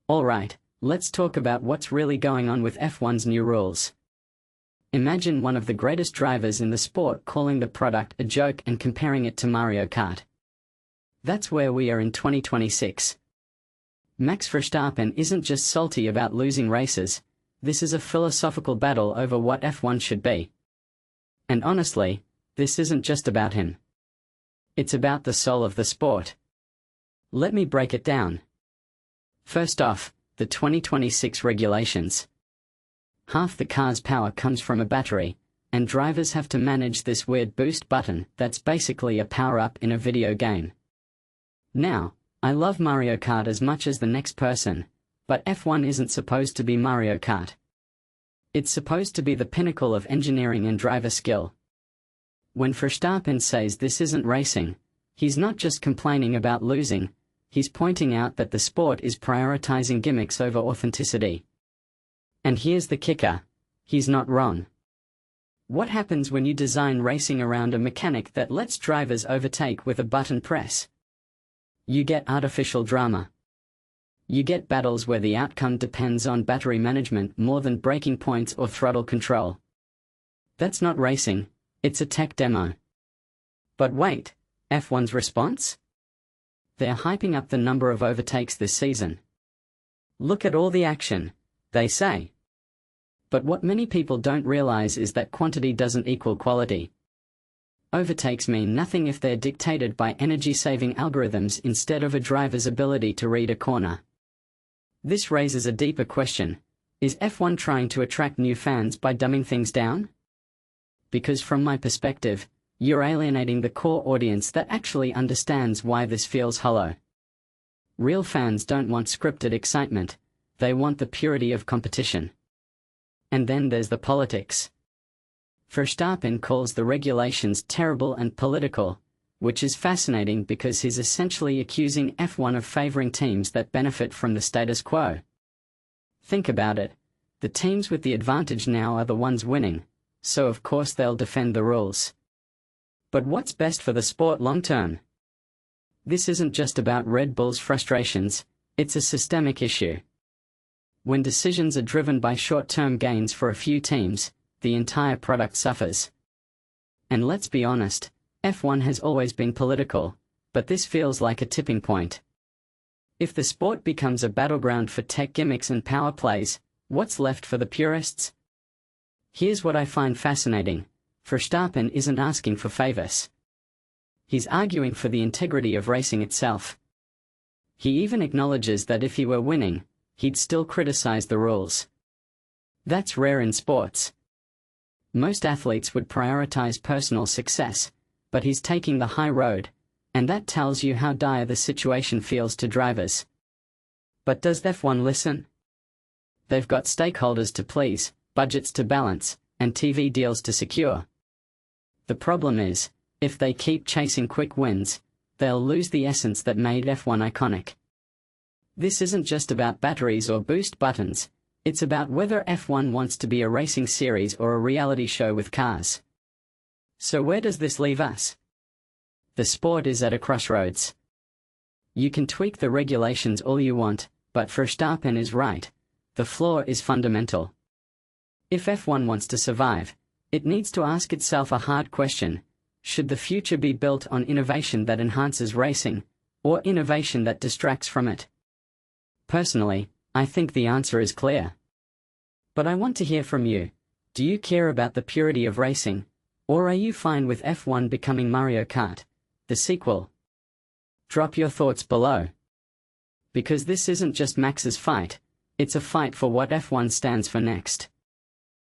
Alright, let's talk about what's really going on with F1's new rules. Imagine one of the greatest drivers in the sport calling the product a joke and comparing it to Mario Kart. That's where we are in 2026. Max Verstappen isn't just salty about losing races, this is a philosophical battle over what F1 should be. And honestly, this isn't just about him. It's about the soul of the sport. Let me break it down. First off, the 2026 regulations. Half the car's power comes from a battery, and drivers have to manage this weird boost button that's basically a power-up in a video game. Now, I love Mario Kart as much as the next person, but F1 isn't supposed to be Mario Kart. It's supposed to be the pinnacle of engineering and driver skill. When Verstappen says this isn't racing, he's not just complaining about losing, he's pointing out that the sport is prioritizing gimmicks over authenticity. And here's the kicker, he's not wrong. What happens when you design racing around a mechanic that lets drivers overtake with a button press? You get artificial drama. You get battles where the outcome depends on battery management more than braking points or throttle control. That's not racing, it's a tech demo. But wait, F1's response? They're hyping up the number of overtakes this season. Look at all the action, they say. But what many people don't realize is that quantity doesn't equal quality. Overtakes mean nothing if they're dictated by energy-saving algorithms instead of a driver's ability to read a corner. This raises a deeper question. Is F1 trying to attract new fans by dumbing things down? Because from my perspective, you're alienating the core audience that actually understands why this feels hollow. Real fans don't want scripted excitement, they want the purity of competition. And then there's the politics. Verstappen calls the regulations terrible and political, which is fascinating because he's essentially accusing F1 of favoring teams that benefit from the status quo. Think about it, the teams with the advantage now are the ones winning, so of course they'll defend the rules. But what's best for the sport long term? This isn't just about Red Bull's frustrations, it's a systemic issue. When decisions are driven by short-term gains for a few teams, the entire product suffers. And let's be honest, F1 has always been political, but this feels like a tipping point. If the sport becomes a battleground for tech gimmicks and power plays, what's left for the purists? Here's what I find fascinating. Verstappen isn't asking for favors. He's arguing for the integrity of racing itself. He even acknowledges that if he were winning, he'd still criticize the rules. That's rare in sports. Most athletes would prioritize personal success, but he's taking the high road, and that tells you how dire the situation feels to drivers. But does F1 listen? They've got stakeholders to please, budgets to balance, and TV deals to secure. The problem is, if they keep chasing quick wins, they'll lose the essence that made F1 iconic. This isn't just about batteries or boost buttons, it's about whether F1 wants to be a racing series or a reality show with cars. So where does this leave us? The sport is at a crossroads. You can tweak the regulations all you want, but Verstappen is right. The flaw is fundamental. If F1 wants to survive, it needs to ask itself a hard question. Should the future be built on innovation that enhances racing, or innovation that distracts from it? Personally, I think the answer is clear. But I want to hear from you. Do you care about the purity of racing, or are you fine with F1 becoming Mario Kart, the sequel? Drop your thoughts below. Because this isn't just Max's fight, it's a fight for what F1 stands for next.